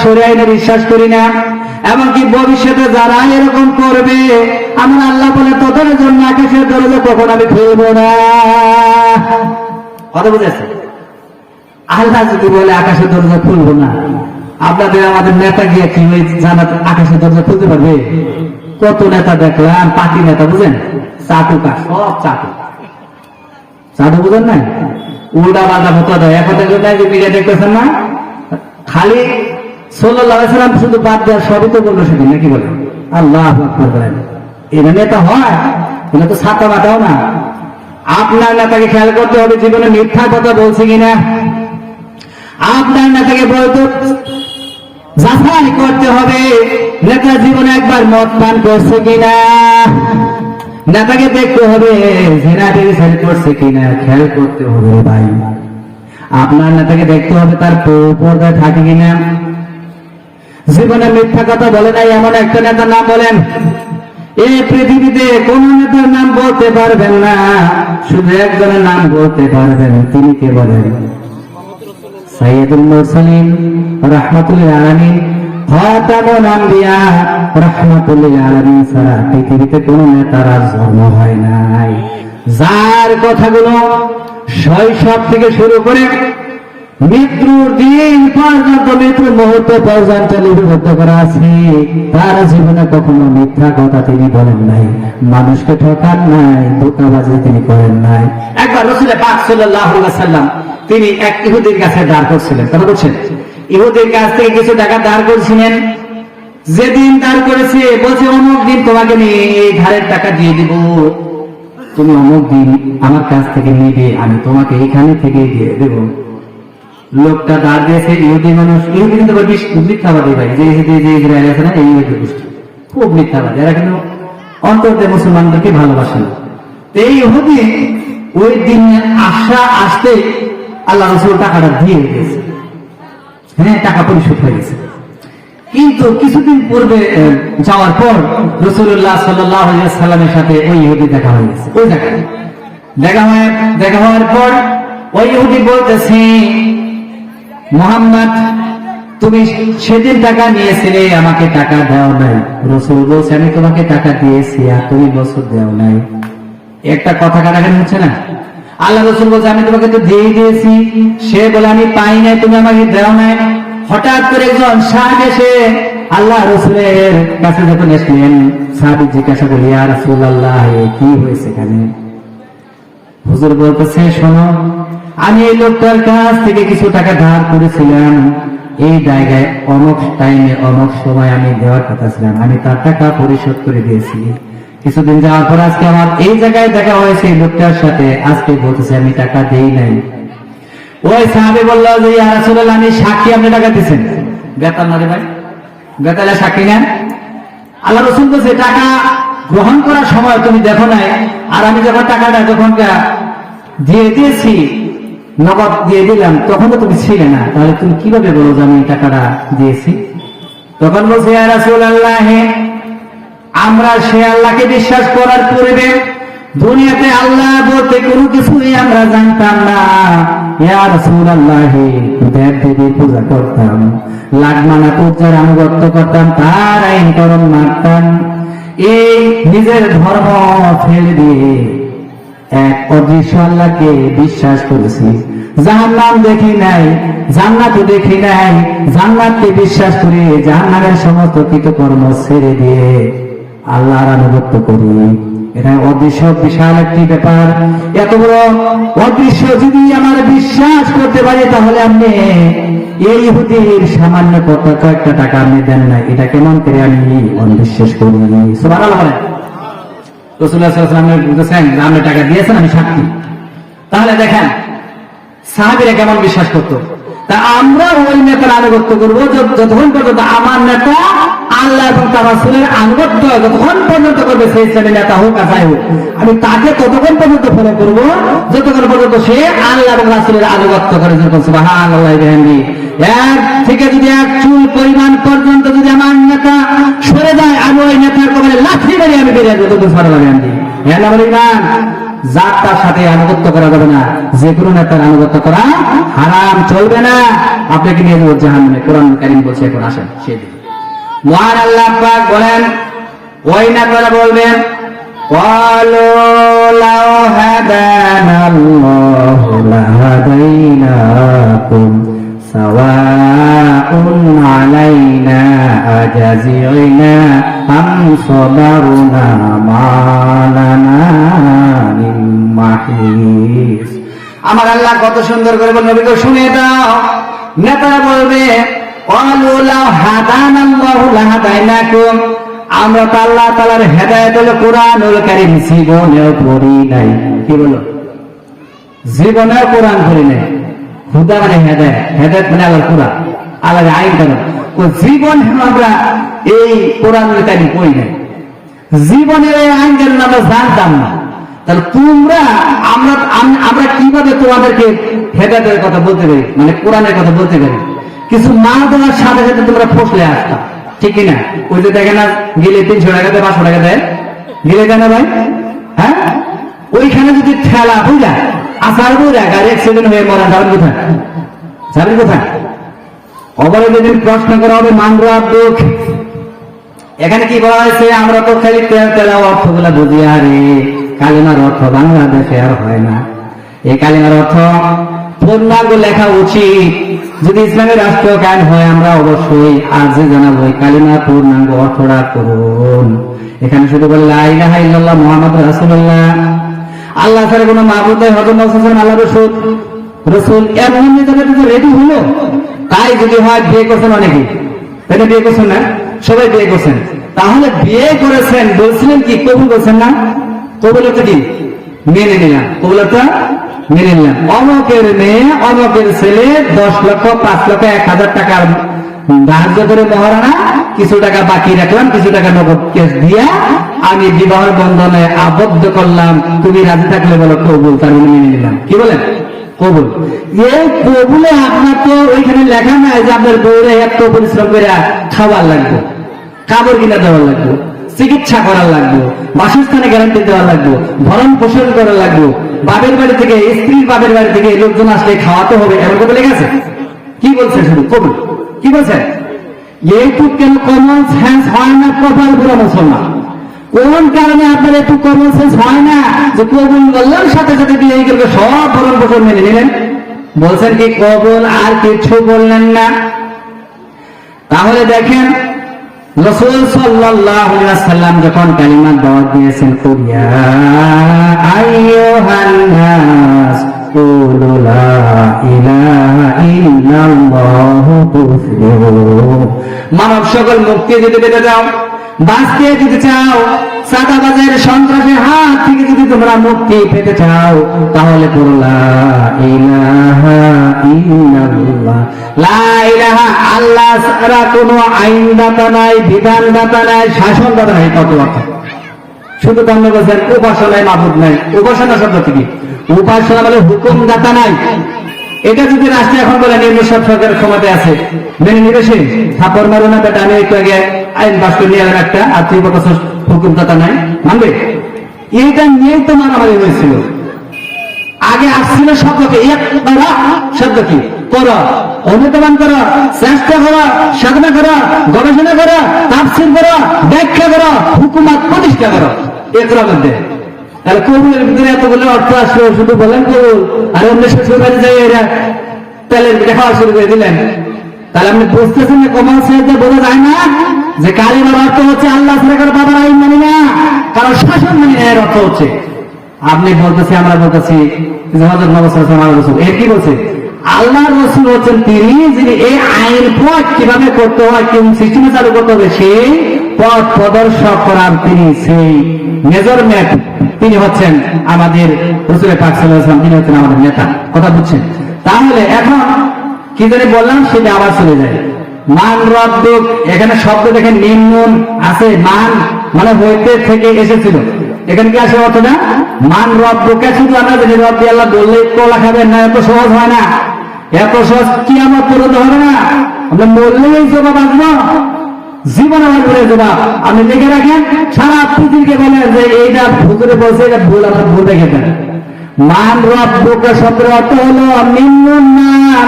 শরীয়ত আইনে বিশ্বাস করি না, এমনকি ভবিষ্যতে যারা এরকম করবে আমার আল্লাহ বলে তোদের জন্য আকাশের দরজা কখন আমি খুলব না। কথা বুঝেছে? আল্লাহ যদি বলে আকাশের দরজা খুলবো না, আপনাদের আমাদের নেতা গিয়ে কি জানা আকাশের দরজা খুলতে পারবে? কত নেতা দেখলাম, পার্টি নেতা, বুঝেন, চাটুকা, সব চাটু চাটু, বুঝেন না, উল্টা বাঁধা ভোতা দেয়। এখন যে মিডিয়া দেখতেছেন না, খালি সাল্লাল্লাহু আলাইহি সাল্লাম শুধু বাদ দেওয়ার সবই তো বললো সেদিন, নাকি বলে? আল্লাহু আকবার বলেন। এটা নেতা হয়? এটা তো ছাতা বাটাও না। আপনার নেতাকে খেয়াল করতে হবে জীবনে মিথ্যা কথা বলছে কিনা। আপনার নেতাকে বলতে যাচাই করতে হবে নেতা জীবনে একবার মদ পান করছে কিনা। নেতাকে দেখতে হবে জিনা ব্যভিচার করছে কিনা, খেয়াল করতে হবে ভাই। আপনার নেতাকে দেখতে হবে তার পর্দায় থাকে কিনা। জীবনে মিথ্যা কথা বলে নাই এমন একটা নেতার নাম বলেন। এই পৃথিবীতে কোন নেতার নাম বলতে পারবেন না, শুধু একজনের নাম বলতে পারবেন। তিনি কে বলেন? সাইয়্যিদুল মুরসালিন রাহমাতুল লিল আলামিন, খাতামুল আম্বিয়া রাহমাতুল লিল আলামিন ছাড়া পৃথিবীতে কোন নেতার আর জন্ম হয় নাই, যার কথাগুলো শৈশব থেকে শুরু করে মৃত্যুর দিন পর্যন্ত, মৃত্যুর মুহূর্ত পর্যন্ত লিপিবদ্ধ করা আছে। তার জীবনে কখনো মিথ্যা কথা তিনি বলেন নাই, মানুষকে ঠকান নাই, ধোঁকাবাজি তিনি করেন নাই। একবার রাসূল পাক সাল্লাল্লাহু আলাইহি ওয়াসাল্লাম তিনি এক ইহুদির কাছে দাঁড় করছিলেন। কথা বলছেন, ইহুদির কাছ থেকে কিছু টাকা ধার করেছিলেন। যেদিন দাঁড় করেছে বলছে অমুক দিন তোমাকে নিয়ে এই ধারের টাকা দিয়ে দিব, তুমি অমুক দিন আমার কাছ থেকে নিবে, আমি তোমাকে এখানে থেকে দিয়ে দেব। লোকটা দাঁড় দিয়েছে, ইহুদি মানুষ। ইহুদি কিন্তু মিথ্যাবাদী ভাই, যে ইহুদি যে ইসরায়েল আছে না, এই ইহুদি গোষ্ঠী খুব মিথ্যাবাদী। এরা কিন্তু অন্তর্দে মুসলমানদেরকে ভালোবাসে না। এই ইহুদি ওই দিন আসতে আল্লাহ রাসূল টাকাটা দিয়ে দিয়েছে। হ্যাঁ, টাকা পরিশোধ হয়ে গেছে। কিন্তু কিছুদিন পূর্বে যাওয়ার পর রাসূলুল্লাহ সাল্লাল্লাহু আলাইহি ওয়াসাল্লামের সাথে ওই ইহুদি দেখা হয়ে গেছে। ওই জায়গায় দেখা হওয়ার পর ওই ইহুদি বলতেছে, মুহাম্মদ তুমি সেদিন টাকা নিয়েছিলে, আমাকে টাকা দাও নাই। রাসূল বলছে আমি তোমাকে টাকা দিয়েছি আর তুমি বছর দাও নাই। একটা কথা কাটাকাটি হচ্ছে না? আল্লাহ রাসূল বলছে আমি তোমাকে তো দিয়ে দিয়েছি, সে বলে আমি পাই নাই, তুমি আমাকে দাও নাই। হঠাৎ করে একজন সাহাবী এসে আল্লাহ রাসূলের কাছে যখন এসেছেন, সাহাবী জিজ্ঞাসা করলেন, ইয়া রাসূলুল্লাহ কি হয়েছে এখানে? হুজুর বলতেছে, শোনো, আমি এই লোকটার কাছ থেকে কিছু টাকা ধার করেছিলাম, এই জায়গায় অমুক টাইমে অমুক সময় আমি দেওয়ার কথা ছিলাম, আমি তার টাকা পরিশোধ করে দিয়েছি। কিছুদিন যাওয়ার পর আজকে আমার এই জায়গায় দেখা হয়েছে এই লোকটার সাথে, আজকে বলতেছে আমি টাকা দেই নাই। ওই সাহাবী বলল যে ইয়া রাসূলুল্লাহ আমি সাক্ষী, আপনি টাকা দিয়েছেন। বেতাল না রে ভাই, বেতালে সাক্ষী নেন। আল্লাহ রাসূল বলছে টাকা গ্রহণ করার সময় তুমি দেখো নাই, আর আমি যখন টাকাটা যখন দিয়ে দিয়েছি, নগদ দিয়ে দিলাম, তখন তো তুমি ছিলে না, তাহলে তুমি কিভাবে বলো যে আমি টাকাটা দিয়েছি? তখন বলছে ইয়া রাসূলুল্লাহ আমরা সে আল্লাহকে বিশ্বাস করার পূর্বে দুনিয়াতে আল্লাহ বলতে কোনো কিছুই আমরা জানতাম না। ইয়া রাসূলুল্লাহ দেব দেবীর পূজা করতাম, লাগমানা পূজার আনুগত্য করতাম, তার আইন করণ মানতাম। এই নিজের ধর্ম ফেলে দিয়ে এক অদৃশ্য আল্লাহকে বিশ্বাস করেছি। জাহান্নাম দেখি নাই, জান্নাতও দেখি নাই, জান্নাতকে বিশ্বাস করে জাহান্নামের সমস্ত কৃতকর্ম ছেড়ে দিয়ে আল্লাহর আনুগত্য করি। এটা অদৃশ্য বিশাল একটি ব্যাপার। এত বড় অদৃশ্য যদি আমার বিশ্বাস করতে পারি, তাহলে আপনি এই ইহুদির সামান্য কয়েকটা টাকা আপনি দেন না, এটা কেমন করে আমি অবিশ্বাস করি? সুবহানাল্লাহ বলেন। রাসূলুল্লাহ সাল্লাল্লাহু আলাইহি ওয়াসাল্লাম বলেছেন আপনি টাকা দিয়েছেন, আমি সাক্ষী। তাহলে দেখেন সাহাবীরা কেমন বিশ্বাস করত। তা আমরা ওই নেতার আনুগত্য করবো যতক্ষণ পর্যন্ত আমার নেতা আল্লাহ এবং তার রাসূলের আনুগত্য যতক্ষণ পর্যন্ত করবে, সেই ইসলামী নেতা হোক আর যাই হোক, আমি তাকে ততক্ষণ পর্যন্ত ফলো করবো যতক্ষণ পর্যন্ত সে আল্লাহ এবং রাসূলের আনুগত্য করে। যখন সুবহানাল্লাহ বিহামদিহি, এক থেকে যদি এক চুল পরিমাণ পর্যন্ত যদি আমার নেতা সরে যায়, আমি ওই নেতার কবরে লাথি মেরে আমি বেরিয়ে যাবো। সুবহানাল্লাহ বিহামদিহি। হ্যাঁ না বলি না? যার তার সাথে আনুগত্য করা যাবে না, যে কোনো নেতার আনুগত্য করা হারাম, চলবে না, আপনাকে নিয়ে যাবো জাহান্নামে। কোরআন কারীম বলছে। এখন আসেন সেদিন মহান আল্লাহ পাক বলেন, ওই নেতারা বলবেন, قالوا لو هدانا الله لهديناكم سواء علينا أجزعنا أم صبرنا ما لنا من محيص। আমার আল্লাহ কত সুন্দর করে বলেন, নবীকে শুনিয়ে দাও। নেতারা বলবে, قالوا لو هدانا الله لهديناكم, আমরা তো আল্লাহ তাআলার হেদায়েত হলো কোরআনুল কারীম জীবনেও পড়ি নাই। কি বলো? জীবনেও কোরআন পড়ি নাই। হুদা মানে হেদায়েত, হেদায়েত মানে আল্লাহর কোরআন, আল্লাহর আইন কানুন। তো জীবন আমরা এই কোরআনুল কারীম পড়ি নাই, জীবনের এই আইন কানুন আমরা জানতাম না। তাহলে তোমরা আমরা কিভাবে তোমাদেরকে হেদায়েতের কথা বলতে পারি, মানে কোরআনের কথা বলতে পারি? কিছু না দেওয়ার সাথে সাথে তোমরা ফসলে আসতাম, ঠিক কিনা? ওই যে দেখে না, গেলে 300 টাকা দেয়, 500 টাকা দেয়, গেলে দেয় না ভাই? হ্যাঁ, ওইখানে যদি ঠেলা বুঝা আসার বুঝা গাড়ি অ্যাক্সিডেন্ট হয়ে মরা, যাবেন কোথায়? যাবেন কোথায়? অবরে যদি প্রশ্ন করা হবে মানরা দুঃখ, এখানে কি বলা হয়েছে? আমরা তো খালি তেলা অর্থগুলা বুঝি, আরে কালিমার অর্থ বাংলাদেশে আর হয় না। এই কালিমার অর্থ পূর্ণাঙ্গ লেখা উচিত। যদি ইসলামের রাষ্ট্র কায়েম হয়, আমরা অবশ্যই আজ জানাবো কালিমার পূর্ণাঙ্গ অর্থটা করুন। এখানে শুধু বলে লা ইলাহা ইল্লাল্লাহ মুহাম্মাদুর রাসূলুল্লাহ, আল্লাহ ছাড়া কোনো মাবুদ নেই, হযরত মুহাম্মদ সাল্লাল্লাহু আলাইহি ওয়াসাল্লাম আল্লাহর রাসূল। এর মধ্যে তো রেডি হলো। তাই যদি হয়, বিয়ে করছেন অনেকে, তাই বিয়ে করছেন না? সবাই বিয়ে করছেন। তাহলে বিয়ে করেছেন, বলছিলেন কি কবুল করছেন না? কবুল হচ্ছে কি? মেনে নিলাম। কবুল হচ্ছে মেনে নিলাম। অমকের মেয়ে, অমকের ছেলে 10 লক্ষ, 5 লক্ষ, 1000 টাকার ধার্য করে মহারানা, কিছু টাকা বাকি রাখলাম, কিছু টাকা নগদ ক্যাশ দিয়া আমি বিবাহ বন্ধনে আবদ্ধ করলাম। তুমি রাজি থাকলে বলো কবুল, তার মেনে নিলাম। কি বলেন? কবুল। এই কবুলে আপনার তো ওইখানে লেখা নাই যে আপনার বউরে এত পরিশ্রম করে খাবার লাগবে, কাপড় কিনা দেওয়ার লাগবে, চিকিৎসা করার লাগবে, বাসস্থানে গ্যারান্টি দেওয়া লাগবে, ভরণ পোষণ করার লাগবে, বাপের বাড়ি থেকে, স্ত্রীর বাপের বাড়ি থেকে লোকজন আসলে খাওয়াতে হবে, এমন কথা লেখা আছে? কি বলছে? শুধু কবুল। কি বলছে? এইটুক কেন কমন সেন্স হয় না? কপাল পুরো মুসলমান। কোন কারণে আপনার একটু কমন সেন্স হয় না যে কবুল বললেন সাথে সাথে বিয়ে করবে, সব ভরণ পোষণ মেনে নিলেন? বলছেন কি কবুল, আর কিছু বললেন না। তাহলে দেখেন, রাসূল সাল্লাল্লাহু আলাইহি ওয়াসাল্লাম যখন কালিমার দাওয়াত দিয়েছেন, কুলিয়া আইয়ুহান নাস কুলু লা ইলাহা ইল্লাল্লাহু তুফলিহু, মানব সকল মুক্তি যদি পেতে চাও, বাঁচতে যদি চাও, সাদাবাজের সন্ত্রাসের হাত থেকে যদি তোমরা মুক্তি পেতে চাও, তাহলে বলো লা ইলাহা ইল্লাল্লাহ। লা ইলাহা, আল্লাহ ছাড়া কোনো আইনদাতা নাই, বিধানদাতা নাই, শাসনদাতা নাই। কত কথা! শুধু তন্ন বলছেন উপাসনায় মাবুদ নাই। উপাসনা শব্দ কি? উপাসনা বলে হুকুমদাতা নাই। এটা যদি রাষ্ট্রে এখন বলে নিম্ন সব সরকারের ক্ষমতায় আছে, মেনে নিবে সে? থাপড় মারো না বেটা, আমি একটু আগে আইন পাস করে নিয়ে এলাম একটা, আর তুই বলছ হুকুমদাতা নাই, মানবে? এইটা নিয়েই তো মারামারি হয়েছিল। আগে আসছিল শব্দকে, শব্দ কি? করো, অনুপ্রমাণ করো, চেষ্টা করো, সাধনা করো, গবেষণা করো, তাফসীর করো, ব্যাখ্যা করো, হুকুমত প্রতিষ্ঠা করো। এগুলোর মধ্যে তাহলে কবুলের ভিতরে এতগুলো অর্থ আসলো, শুধু বলেন কবুল, আর অন্য শ্বশুর বাড়ি যাই এরা তেলের পিঠা খাওয়া শুরু করে দিলেন। তাহলে আপনি বুঝতেছেন যে কমন সেন্সে বোঝা যায় না যে কালিমার অর্থ হচ্ছে আল্লাহ ছাড়া বাবার আইন মানি না, কারণ শাসন মানি না। এর অর্থ হচ্ছে আপনি বলতেছি, আমরা বলতেছি যে হযরত মুহাম্মদ সাল্লাল্লাহু আলাইহি ওয়াসাল্লাম, এর কি বলছে? আল্লাহর রাসূল হচ্ছেন তিনি যিনি এই আইন পথ কিভাবে করতে হয়, কোন সিস্টেমে চালু করতে হবে, সেই পথ প্রদর্শক করার তিনি, সেই মেজারমেন্ট তিনি হচ্ছেন আমাদের রাসূল পাক সাল্লাল্লাহু আলাইহি ওয়াসাল্লাম, তিনি হচ্ছেন আমাদের নেতা। কথা বুঝছেন? তাহলে এখন কি জানি বললাম, সেটা আবার চলে যায়। মান রব্বুক, এখানে শব্দ দেখেন নিম্ন আছে, মান মানে হইতে থেকে এসেছিল। এখানে কি আসে অর্থটা? মান রব্বুকে শুধু আমরা জানি রব্বি আল্লাহ বললেই কলা খাবেন না, এত সহজ হয় না। এত সহজ কিয়ামত পর্যন্ত হবে না, আমরা বললেই জবাব আসবো। জীবন আমার ঘুরে যাবা। আপনি লিখে রাখেন, সারা পৃথিবীকে বলেন যে এইটা হুজুরে বলছে, এটা ভুল, আপনার ভুল রেখে দেন। মান রব্বুকা শব্দের অর্থ হলো নিম্ন মান।